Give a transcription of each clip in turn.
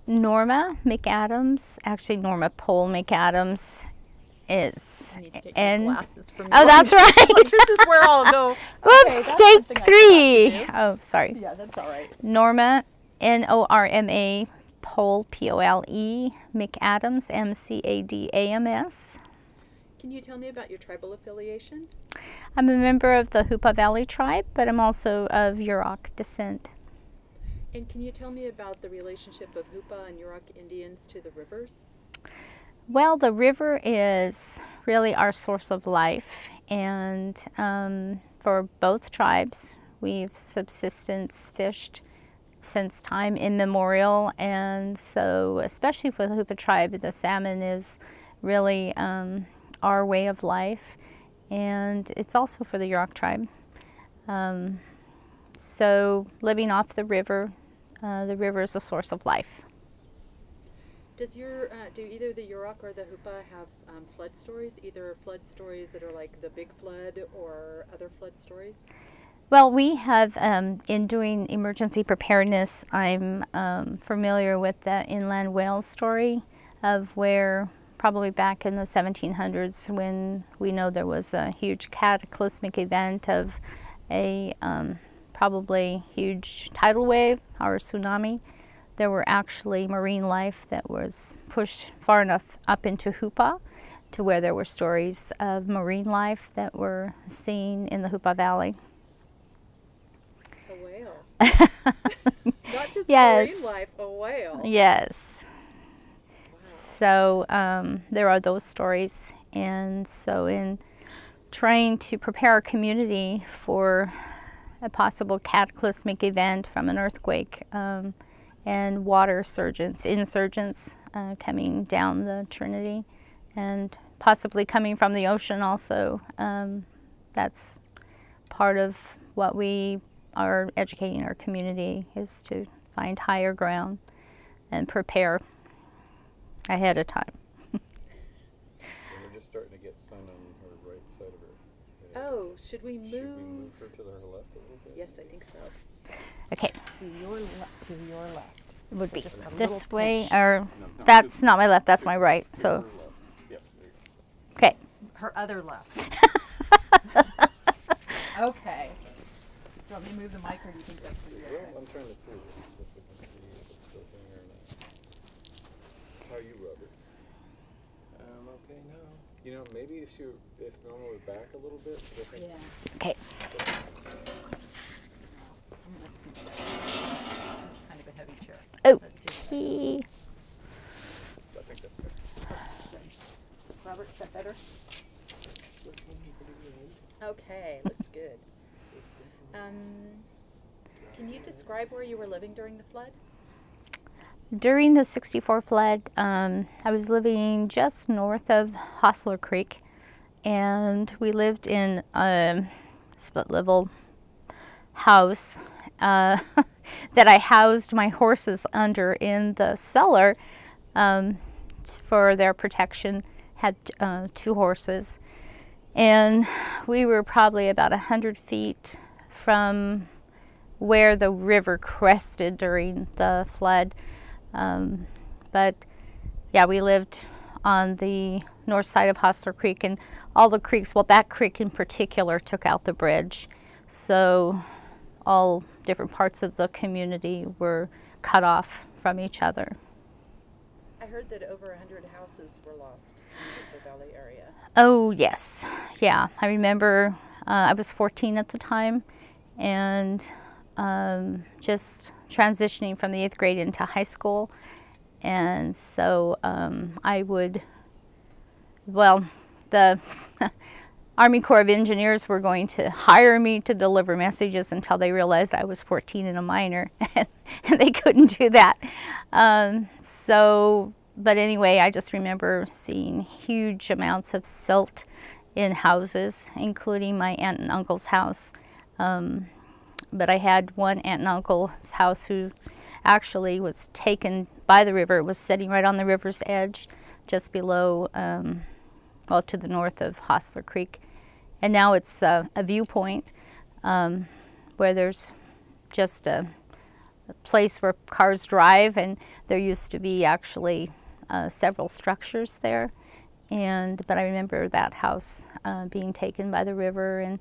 Norma McAdams, actually Norma Pole McAdams is I need to get in. my glasses from Oh, you. that's right. Like, this is where I'll go. Whoops, Okay, that's take something I forgot to 3. do. Oh, sorry. Yeah, that's all right. Norma, Norma, Pole, Pole, McAdams, McAdams. Can you tell me about your tribal affiliation? I'm a member of the Hoopa Valley tribe, but I'm also of Yurok descent. And can you tell me about the relationship of Hoopa and Yurok Indians to the rivers? Well, the river is really our source of life, and for both tribes, we've subsistence fished since time immemorial, and so especially for the Hoopa tribe, the salmon is really our way of life, and it's also for the Yurok tribe. So living off the river is a source of life. Does do either the Yurok or the Hoopa have flood stories? Either flood stories that are like the big flood or other flood stories? Well, we have, in doing emergency preparedness, I'm familiar with the inland whale story of where probably back in the 1700s when we know there was a huge cataclysmic event of a probably huge tidal wave or tsunami. There were actually marine life that was pushed far enough up into Hoopa to where there were stories of marine life that were seen in the Hoopa Valley. A whale. Not just Yes. marine life, a whale. Yes. Wow. So there are those stories, and so in trying to prepare our community for a possible cataclysmic event from an earthquake and water insurgents coming down the Trinity and possibly coming from the ocean also, that's part of what we are educating our community, is to find higher ground and prepare ahead of time. And we're just starting to get sun on her right side of her head. Oh, should we move? Should we move her to her left a little bit? Yes, I think so. Okay, To your left. it would So be just a this little way, pinch. or No, that's not my left, that's my right. to So, her left. Yes, there you go. okay. Her other left. Okay. Do you want me to move the mic, or do you think that's Well, I'm trying to see if we can see if it's still there or not. How are you, Robert? I'm okay now. You know, maybe if Norma was back a little bit, 'cause I think Okay. I'm gonna scoot that. It's kind of a heavy chair. Oh, Let's see. I think that's good. Robert, is that better? Okay, looks good. Can you describe where you were living during the flood? During the 64 flood, I was living just north of Hostler Creek, and we lived in a split-level house that I housed my horses under in the cellar for their protection. Had 2 horses, and we were probably about 100 feet from where the river crested during the flood. But yeah, we lived on the north side of Hostler Creek, and all the creeks, well, that creek in particular took out the bridge. So all different parts of the community were cut off from each other. I heard that over 100 houses were lost in the Valley area. Oh, yes. Yeah, I remember I was 14 at the time, and just transitioning from the 8th grade into high school. And so I would, well, the Army Corps of Engineers were going to hire me to deliver messages until they realized I was 14 and a minor, and they couldn't do that. But anyway, I just remember seeing huge amounts of silt in houses, including my aunt and uncle's house. But I had one aunt and uncle's house who actually was taken by the river. It was sitting right on the river's edge, just below, well, to the north of Hostler Creek. And now it's a viewpoint where there's just a place where cars drive, and there used to be actually several structures there. But I remember that house being taken by the river, and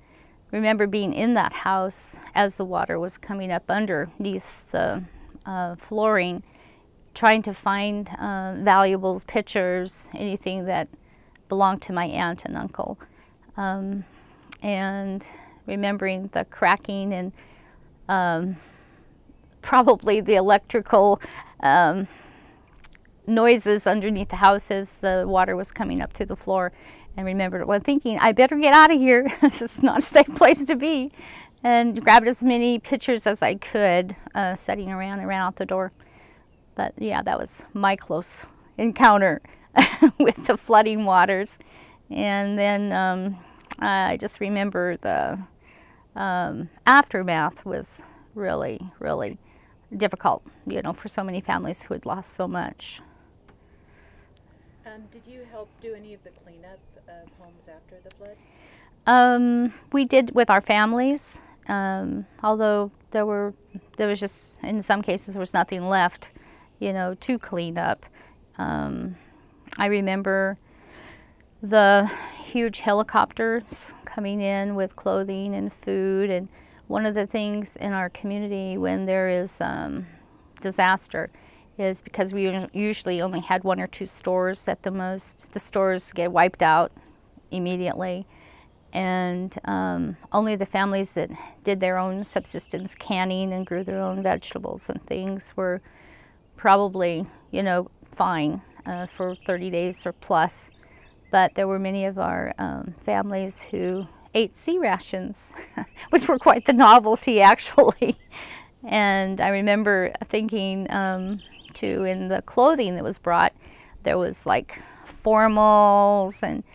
remember being in that house as the water was coming up underneath the flooring, trying to find valuables, pictures, anything that belonged to my aunt and uncle. And remembering the cracking and probably the electrical noises underneath the house as the water was coming up through the floor. And remembered thinking, I better get out of here. This is not a safe place to be. And grabbed as many pictures as I could, setting around and ran out the door. But yeah, that was my close encounter with the flooding waters. And then I just remember the aftermath was really, really difficult, you know, for so many families who had lost so much. Did you help do any of the cleanup of homes after the flood? We did with our families, although there was just, in some cases, there was nothing left, you know, to clean up. I remember the huge helicopters coming in with clothing and food, and one of the things in our community when there is disaster is because we usually only had 1 or 2 stores at the most. The stores get wiped out immediately, and only the families that did their own subsistence canning and grew their own vegetables and things were probably, you know, fine for 30 days or plus. But there were many of our families who ate sea rations, which were quite the novelty actually. And I remember thinking too, in the clothing that was brought, there was like formals and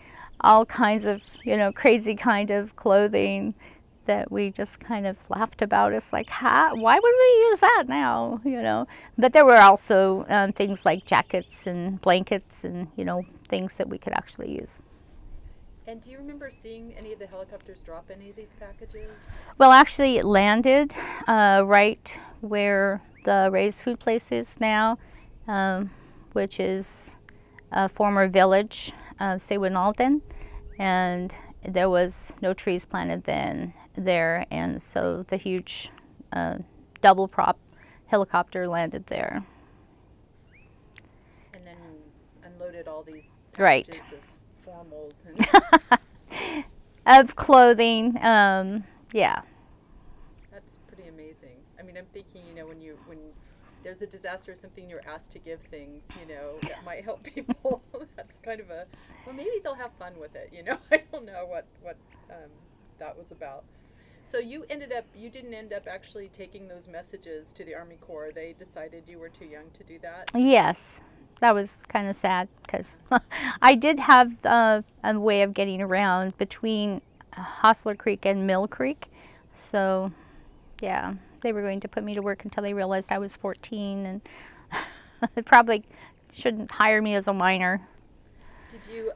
all kinds of, you know, crazy kind of clothing that we just kind of laughed about. It's like, why would we use that now, you know? But there were also things like jackets and blankets and, you know, things that we could actually use. And do you remember seeing any of the helicopters drop any of these packages? Well, actually it landed right where the Ray's Food Place is now, which is a former village of Sewinalden, and there was no trees planted then there, and so the huge double prop helicopter landed there. And then unloaded all these Right. packages of formals and Of clothing, yeah. that's pretty amazing. I mean, I'm thinking, you know, when there's a disaster or something, you're asked to give things, you know, that might help people. That's kind of well, maybe they'll have fun with it, you know. I don't know what that was about. So you didn't end up actually taking those messages to the Army Corps. They decided you were too young to do that? Yes, that was kind of sad because I did have a way of getting around between Hostler Creek and Mill Creek. So, yeah, they were going to put me to work until they realized I was 14, and they probably shouldn't hire me as a minor. Did you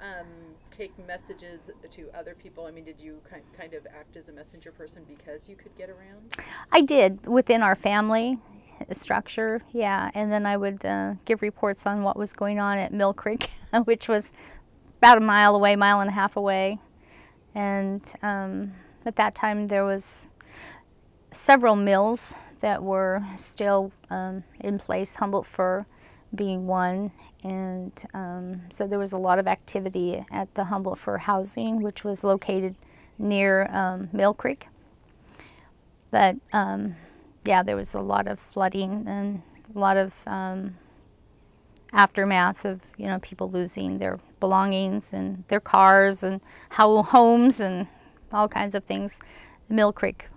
take messages to other people? I mean, did you kind of act as a messenger person because you could get around? I did within our family structure, yeah, and then I would give reports on what was going on at Mill Creek, which was about a mile away, mile and a half away. And at that time there was several mills that were still in place, Humboldt Fir being one, and so there was a lot of activity at the Humboldt Fir housing, which was located near Mill Creek. But yeah, there was a lot of flooding and a lot of aftermath of, you know, people losing their belongings and their cars and homes and all kinds of things. Mill Creek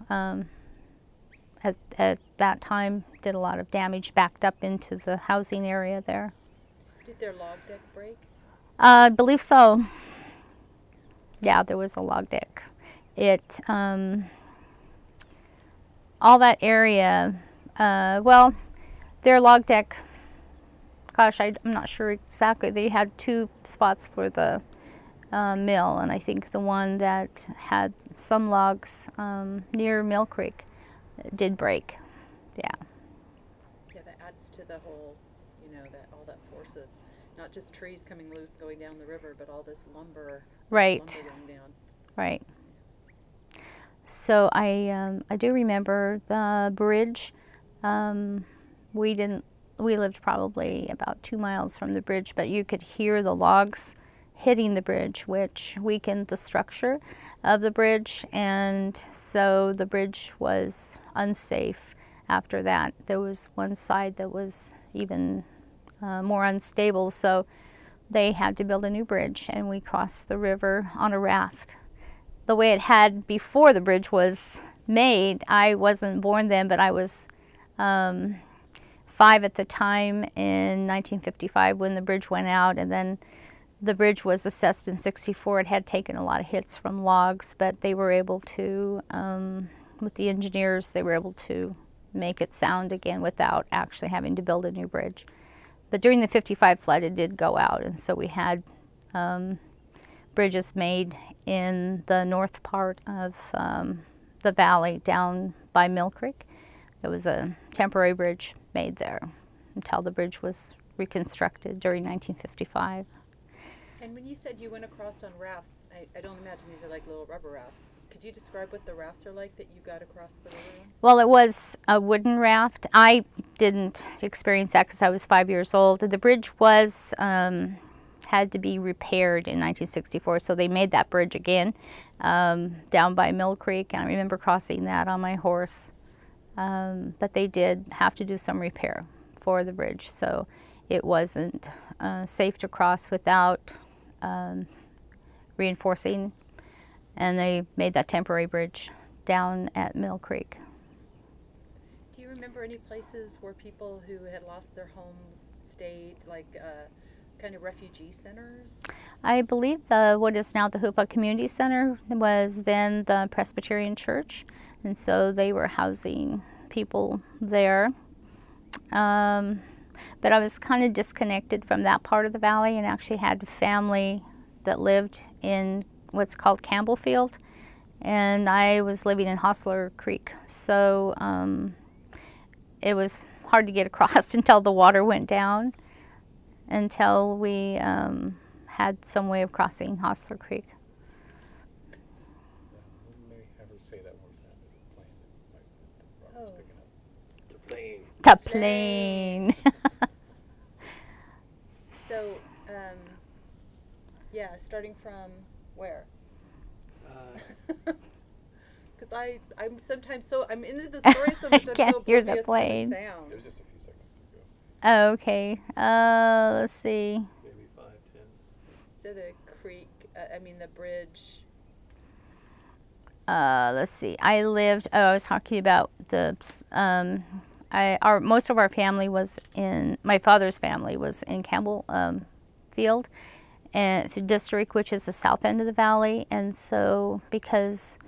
at that time did a lot of damage, backed up into the housing area there. Did their log deck break? I believe so. Yeah, there was a log deck. It all that area, well, their log deck, gosh, I'm not sure exactly. They had 2 spots for the mill, and I think the one that had some logs near Mill Creek did break. Yeah. to the whole, that all that force of not just trees coming loose going down the river, but all this lumber. Right. Lumber going down. Right. So I do remember the bridge. We lived probably about 2 miles from the bridge, but you could hear the logs hitting the bridge, which weakened the structure of the bridge, and so the bridge was unsafe after that. There was one side that was even more unstable, so they had to build a new bridge, and we crossed the river on a raft. The way it had before the bridge was made, I wasn't born then, but I was 5 at the time in 1955 when the bridge went out, and then the bridge was assessed in '64. It had taken a lot of hits from logs, but they were able to, with the engineers, they were able to make it sound again without actually having to build a new bridge. But during the '55 flood, it did go out, and so we had bridges made in the north part of the valley down by Mill Creek. There was a temporary bridge made there until the bridge was reconstructed during 1955. And when you said you went across on rafts, I don't imagine these are like little rubber rafts. Could you describe what the rafts are like that you got across the river? Well, it was a wooden raft. I didn't experience that because I was 5 years old. The bridge was had to be repaired in 1964, so they made that bridge again down by Mill Creek, and I remember crossing that on my horse. But they did have to do some repair for the bridge, so it wasn't safe to cross without reinforcing, and they made that temporary bridge down at Mill Creek. Do you remember any places where people who had lost their homes stayed, like kind of refugee centers? I believe what is now the Hoopa Community Center was then the Presbyterian Church, and so they were housing people there. But I was kind of disconnected from that part of the valley and actually had family that lived in what's called Campbellfield, and I was living in Hostler Creek, so it was hard to get across until the water went down, until we had some way of crossing Hostler Creek. Wouldn't they ever say that one time as a plane? Like, the Robert's picking up. The plane. The plane. So, yeah, starting from where? Because I'm sometimes I'm into the story so much I'm can't so hear the oblivious to plane. the It sound. was just a few seconds to go. Oh, okay. Let's see. Maybe 5, 10. So the creek, the bridge. Let's see. I was talking about most of our family was my father's family was in Campbell Field and district, which is the south end of the valley. And so because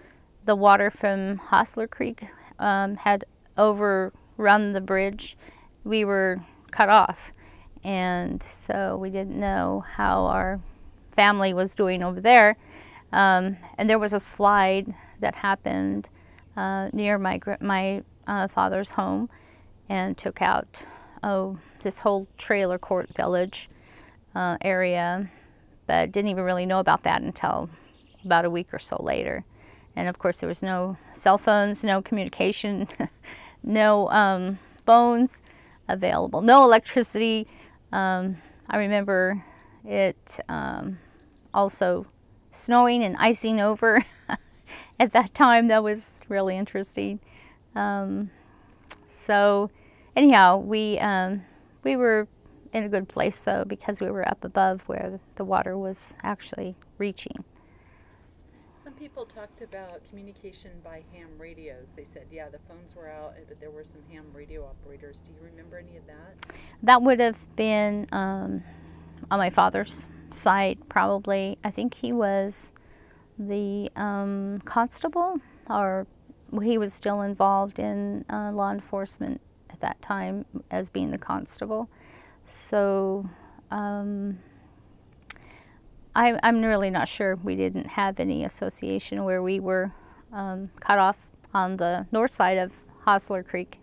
the water from Hostler Creek had overrun the bridge, we were cut off. And so we didn't know how our family was doing over there. And there was a slide that happened near my father's home and took out this whole trailer court village area, but didn't even really know about that until about a week or so later. And of course there was no cell phones, no communication, no phones available, no electricity. I remember it also snowing and icing over at that time. That was really interesting. So anyhow, we were in a good place though, because we were up above where the water was actually reaching. Some people talked about communication by ham radios. They said, yeah, the phones were out, but there were some ham radio operators. Do you remember any of that? That would have been on my father's side, probably. I think he was the constable, or he was still involved in law enforcement at that time as being the constable. So I'm really not sure. We didn't have any association where we were cut off on the north side of Hostler Creek.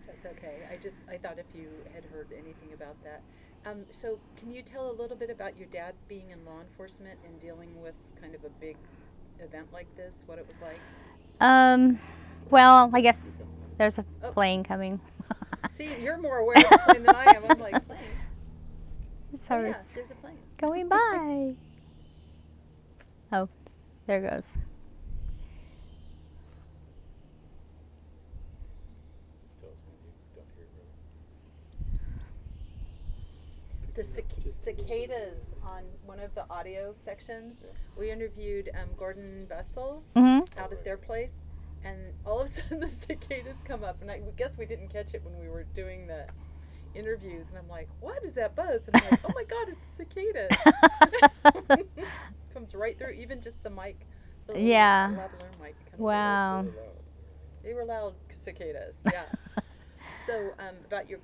That's okay. I I thought if you had heard anything about that. So can you tell a little bit about your dad being in law enforcement and dealing with kind of a big event like this, what it was like? Well, I guess there's a Oh. plane coming. See, you're more aware of the plane than I am. I'm like, plane? It's Oh, yeah, ours there's a plane. going by. Oh, there goes. Tell us when you don't hear really. The cicadas on one of the audio sections, we interviewed Gordon Bessel Mm-hmm. out at their place, and all of a sudden the cicadas come up, and I guess we didn't catch it when we were doing the interviews, and I'm like, what is that buzz? And I'm like, oh my god, it's cicadas. Comes right through, even just the mic, the little Yeah. lavalier mic comes Wow. Really loud. through. They were loud cicadas, yeah. So about your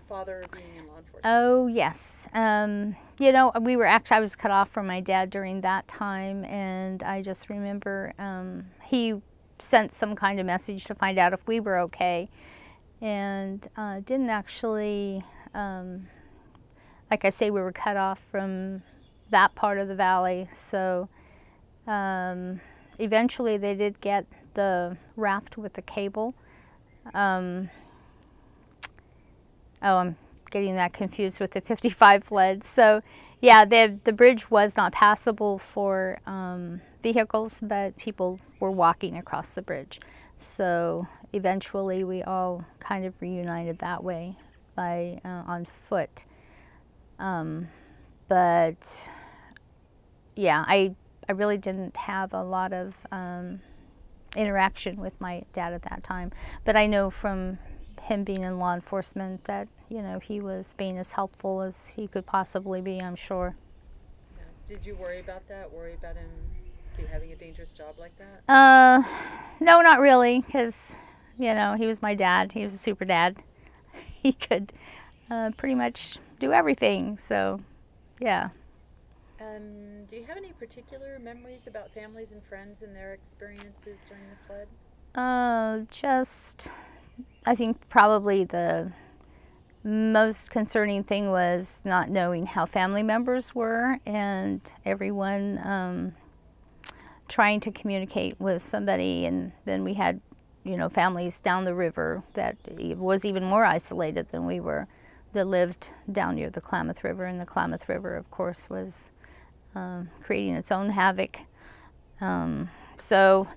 father being in law enforcement. Oh, yes. You know, I was cut off from my dad during that time, and I just remember he sent some kind of message to find out if we were okay, and didn't actually, like I say, we were cut off from that part of the valley, so eventually they did get the raft with the cable. Oh, I'm getting that confused with the 55 flood. So, yeah, the bridge was not passable for vehicles, but people were walking across the bridge. So eventually we all kind of reunited that way by on foot. But yeah, I really didn't have a lot of interaction with my dad at that time. But I know from him being in law enforcement that, you know, he was being as helpful as he could possibly be, I'm sure. Yeah. Did you worry about that? Worry about him having a dangerous job like that? No, not really, because, you know, he was my dad. He was a super dad. He could pretty much do everything, so, yeah. Do you have any particular memories about families and friends and their experiences during the flood? Just, I think probably the most concerning thing was not knowing how family members were, and everyone trying to communicate with somebody, and then we had, you know, families down the river that was even more isolated than we were, that lived down near the Klamath River, and the Klamath River, of course, was creating its own havoc. So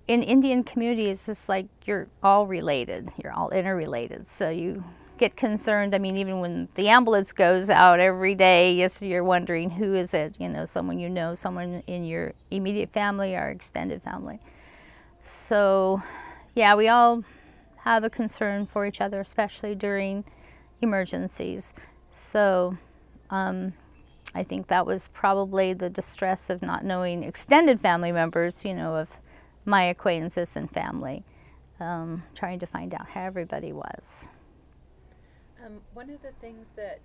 in Indian communities, it's like you're all related, you're all interrelated, so you get concerned. I mean, even when the ambulance goes out every day, yes, you're wondering who is it, you know, someone in your immediate family or extended family. So yeah, we all have a concern for each other, especially during emergencies. So I think that was probably the distress of not knowing extended family members, you know, of my acquaintances and family, trying to find out how everybody was. One of the things that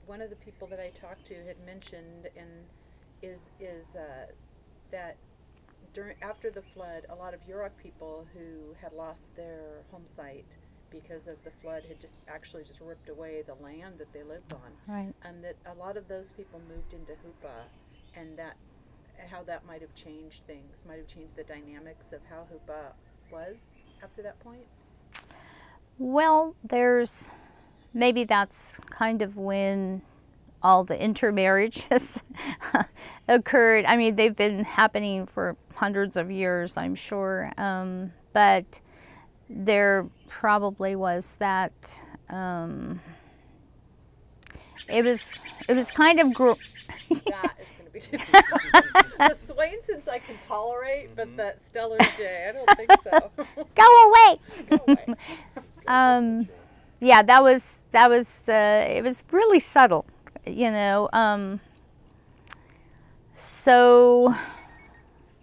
one of the people that I talked to had mentioned is that after the flood, a lot of Yurok people who had lost their home site because of the flood had just ripped away the land that they lived on. Right. And that a lot of those people moved into Hoopa, and that how that might have changed things, might have changed the dynamics of how Hoopa was after that point. Well, maybe that's kind of when all the intermarriages occurred. I mean, they've been happening for hundreds of years, I'm sure, but there probably was that. It was kind of That is going to be the Swainsons I can tolerate, but that Stellar J, I don't think so. Go away. Go away. Yeah, it was really subtle, you know. So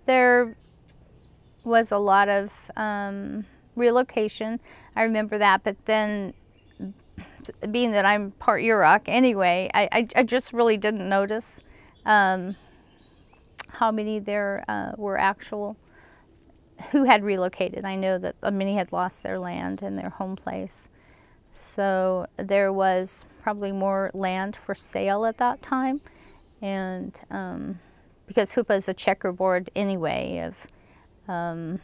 there was a lot of relocation. I remember that, but then being that I'm part Yurok anyway, I just really didn't notice how many there were who had relocated. I know that many had lost their land and their home place. So there was probably more land for sale at that time. And because Hoopa is a checkerboard anyway of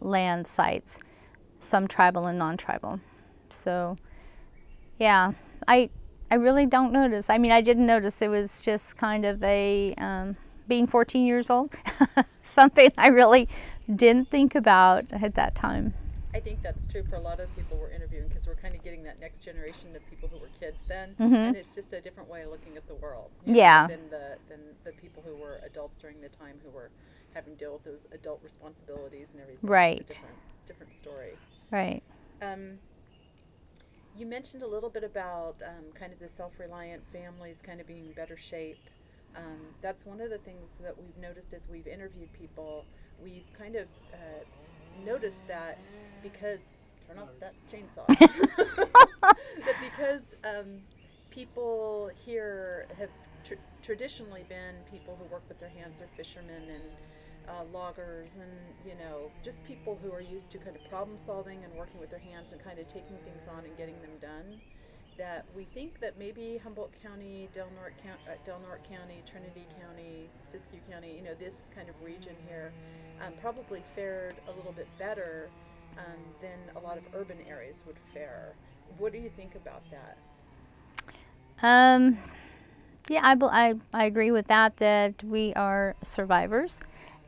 land sites, some tribal and non-tribal. So yeah, I really don't notice. I mean, I didn't notice. It was just kind of a, being 14 years old, something I really didn't think about at that time. I think that's true for a lot of people we're interviewing, because we're kind of getting that next generation of people who were kids then, and it's just a different way of looking at the world. Yeah. Than the people who were adults during the time, who were having to deal with those adult responsibilities and everything. Right. It's a different story. Right. You mentioned a little bit about kind of the self-reliant families kind of being in better shape. That's one of the things that we've noticed as we've interviewed people. We've kind of noticed that because, turn off that chainsaw, that because people here have traditionally been people who work with their hands, or fishermen and loggers, and just people who are used to kind of problem solving and working with their hands and kind of taking things on and getting them done, that we think that maybe Humboldt County, Del Norte County, Trinity County, Siskiyou County, this kind of region here probably fared a little bit better than a lot of urban areas would fare. What do you think about that? Yeah, I agree with that we are survivors,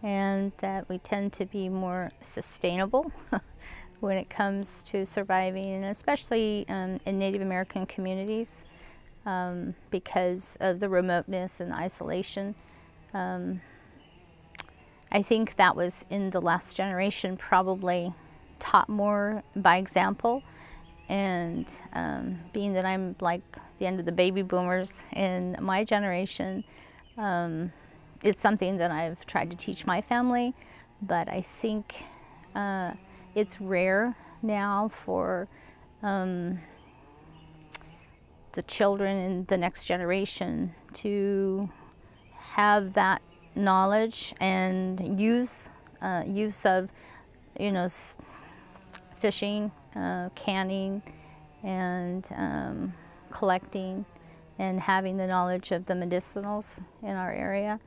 and that we tend to be more sustainable when it comes to surviving, and especially in Native American communities, because of the remoteness and isolation. I think that was in the last generation, probably taught more by example, and being that I'm like the end of the baby boomers in my generation, it's something that I've tried to teach my family, but I think it's rare now for the children in the next generation to have that knowledge and use of fishing, canning, and collecting, and having the knowledge of the medicinals in our area.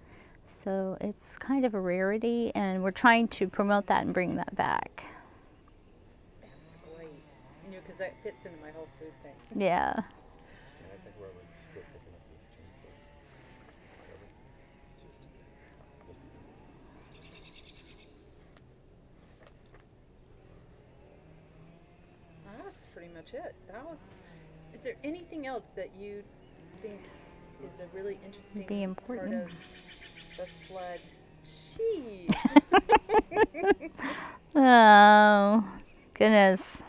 So it's kind of a rarity, and we're trying to promote that and bring that back. That's great. Because that fits into my whole food thing. Yeah. And I think Robert's still picking up this chainsaw. That's pretty much it. Is there anything else that you think is a really interesting Be important. part of the flood? Jeez. Oh, goodness.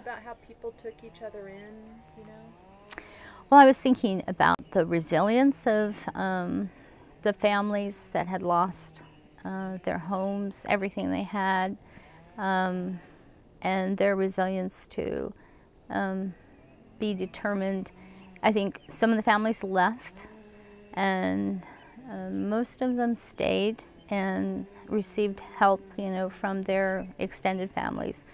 About how people took each other in, Well, I was thinking about the resilience of the families that had lost their homes, everything they had, and their resilience to be determined. I think some of the families left, and most of them stayed and received help, from their extended families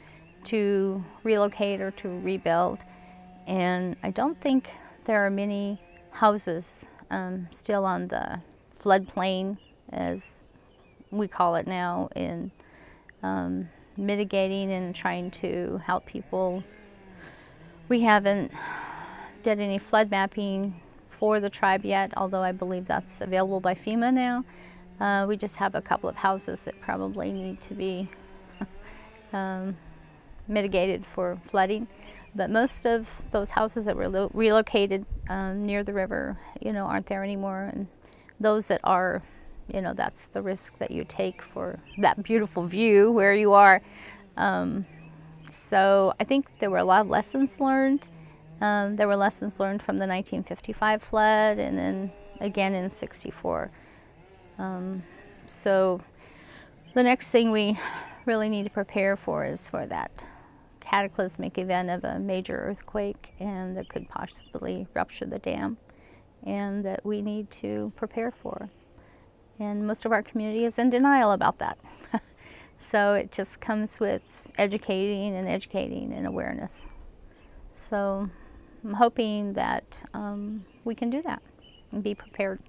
to relocate or to rebuild. And I don't think there are many houses still on the floodplain, as we call it now, in mitigating and trying to help people. We haven't did any flood mapping for the tribe yet, although I believe that's available by FEMA now. We just have a couple of houses that probably need to be mitigated for flooding. But most of those houses that were relocated near the river, aren't there anymore. And those that are, that's the risk that you take for that beautiful view where you are. So I think there were a lot of lessons learned. There were lessons learned from the 1955 flood, and then again in '64. So the next thing we really need to prepare for is for that cataclysmic event of a major earthquake, and that could possibly rupture the dam, and that we need to prepare for. And most of our community is in denial about that. So it just comes with educating and awareness. So I'm hoping that we can do that and be prepared.